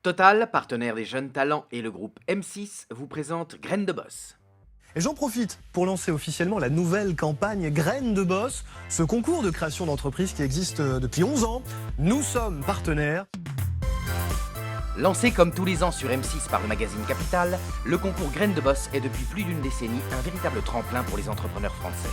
Total, partenaire des jeunes talents et le groupe M6 vous présente Graines de Boss. Et j'en profite pour lancer officiellement la nouvelle campagne Graines de Boss, ce concours de création d'entreprise qui existe depuis 11 ans. Nous sommes partenaires. Lancé comme tous les ans sur M6 par le magazine Capital, le concours Graines de Boss est depuis plus d'une décennie un véritable tremplin pour les entrepreneurs français.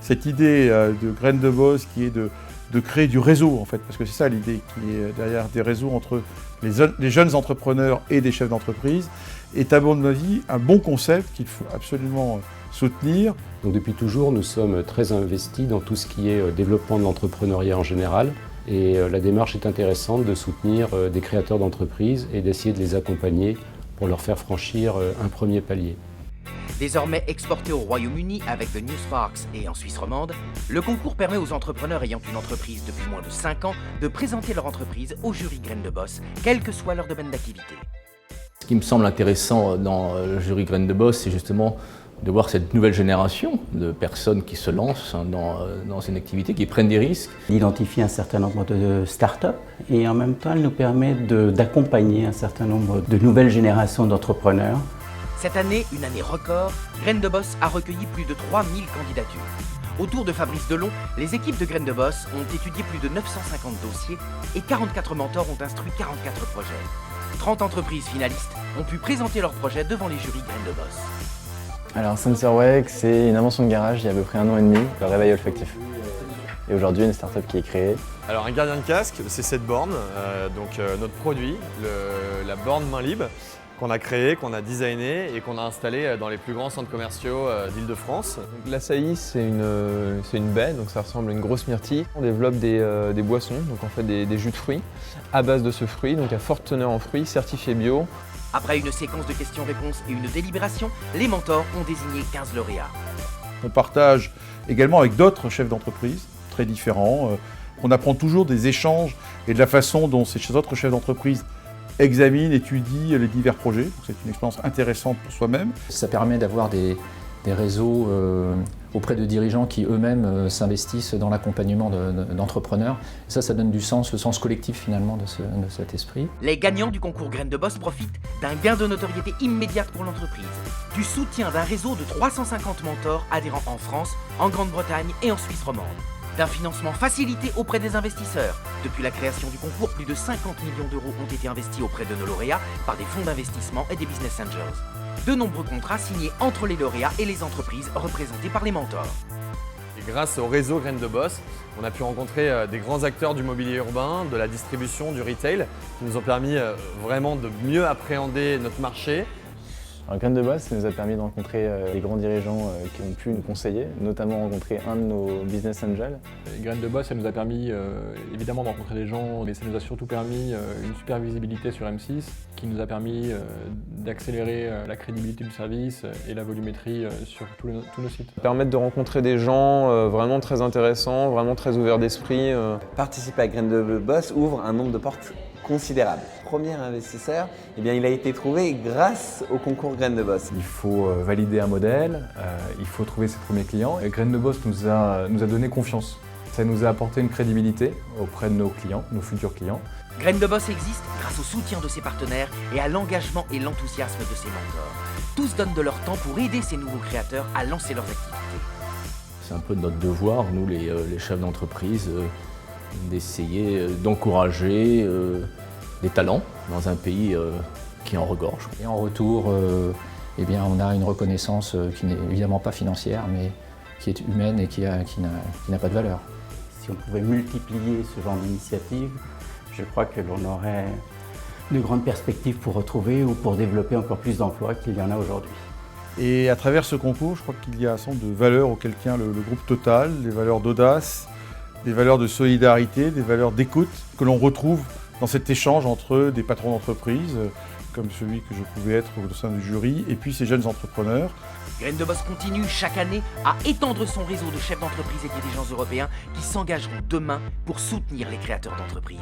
Cette idée de Graines de Boss qui est de créer du réseau en fait, parce que c'est ça l'idée qui est derrière des réseaux entre les jeunes entrepreneurs et des chefs d'entreprise, est à mon avis un bon concept qu'il faut absolument soutenir. Donc depuis toujours, nous sommes très investis dans tout ce qui est développement de l'entrepreneuriat en général. Et la démarche est intéressante de soutenir des créateurs d'entreprises et d'essayer de les accompagner pour leur faire franchir un premier palier. Désormais exporté au Royaume-Uni avec The New Sparks et en Suisse romande, le concours permet aux entrepreneurs ayant une entreprise depuis moins de 5 ans de présenter leur entreprise au jury Graines de Boss, quel que soit leur domaine d'activité. Ce qui me semble intéressant dans le jury Graines de Boss, c'est justement de voir cette nouvelle génération de personnes qui se lancent dans une activité, qui prennent des risques. Il identifie un certain nombre de startups et en même temps, elle nous permet d'accompagner un certain nombre de nouvelles générations d'entrepreneurs. Cette année, une année record, Graines de Boss a recueilli plus de 3000 candidatures. Autour de Fabrice Delon, les équipes de Graines de Boss ont étudié plus de 950 dossiers et 44 mentors ont instruit 44 projets. 30 entreprises finalistes ont pu présenter leurs projets devant les jurys Graines de Boss. Alors SensorWake, c'est une invention de garage il y a à peu près 1 an et demi, le réveil olfactif. Et aujourd'hui, une start-up qui est créée. Alors un gardien de casque, c'est cette borne, notre produit, la borne main libre, qu'on a créée, qu'on a designé et qu'on a installée dans les plus grands centres commerciaux d'Île-de-France. L'Açaï, c'est une baie, donc ça ressemble à une grosse myrtille. On développe des boissons, donc on fait des jus de fruits à base de ce fruit, donc à forte teneur en fruits, certifié bio. Après une séquence de questions-réponses et une délibération, les mentors ont désigné 15 lauréats. On partage également avec d'autres chefs d'entreprise très différents. On apprend toujours des échanges et de la façon dont ces autres chefs d'entreprise examinent, étudient les divers projets. Donc c'est une expérience intéressante pour soi-même. Ça permet d'avoir des réseaux auprès de dirigeants qui eux-mêmes s'investissent dans l'accompagnement d'entrepreneurs. Ça donne du sens, le sens collectif finalement de cet esprit. Les gagnants du concours Graines de Boss profitent d'un gain de notoriété immédiate pour l'entreprise, du soutien d'un réseau de 350 mentors adhérents en France, en Grande-Bretagne et en Suisse romande, d'un financement facilité auprès des investisseurs. Depuis la création du concours, plus de 50 millions d'euros ont été investis auprès de nos lauréats par des fonds d'investissement et des business angels. De nombreux contrats signés entre les lauréats et les entreprises représentées par les mentors. Et grâce au réseau Graines de Boss, on a pu rencontrer des grands acteurs du mobilier urbain, de la distribution, du retail, qui nous ont permis vraiment de mieux appréhender notre marché. Alors, Graines de Boss, ça nous a permis de rencontrer les grands dirigeants qui ont pu nous conseiller, notamment rencontrer un de nos business angels. Graines de Boss, ça nous a permis évidemment de rencontrer des gens, mais ça nous a surtout permis une super visibilité sur M6, qui nous a permis d'accélérer la crédibilité du service et la volumétrie sur tous nos sites. Permettre de rencontrer des gens vraiment très intéressants, vraiment très ouverts d'esprit. Participer à Graines de Boss ouvre un nombre de portes considérable. Premier investisseur, il a été trouvé grâce au concours Graines de Boss. Il faut valider un modèle, il faut trouver ses premiers clients. Et Graines de Boss nous a donné confiance. Ça nous a apporté une crédibilité auprès de nos clients, nos futurs clients. Graines de Boss existe grâce au soutien de ses partenaires et à l'engagement et l'enthousiasme de ses mentors. Tous donnent de leur temps pour aider ces nouveaux créateurs à lancer leurs activités. C'est un peu notre devoir, nous les chefs d'entreprise, d'essayer d'encourager des talents dans un pays qui en regorge. Et en retour, on a une reconnaissance qui n'est évidemment pas financière, mais qui est humaine et qui n'a pas de valeur. Si on pouvait multiplier ce genre d'initiative, je crois que l'on aurait de grandes perspectives pour retrouver ou pour développer encore plus d'emplois qu'il y en a aujourd'hui. Et à travers ce concours, je crois qu'il y a un certain nombre de valeurs auxquelles tient le groupe Total, des valeurs d'audace, des valeurs de solidarité, des valeurs d'écoute que l'on retrouve dans cet échange entre des patrons d'entreprise, comme celui que je pouvais être au sein du jury, et puis ces jeunes entrepreneurs. Graines de Boss continue chaque année à étendre son réseau de chefs d'entreprise et dirigeants européens qui s'engageront demain pour soutenir les créateurs d'entreprises.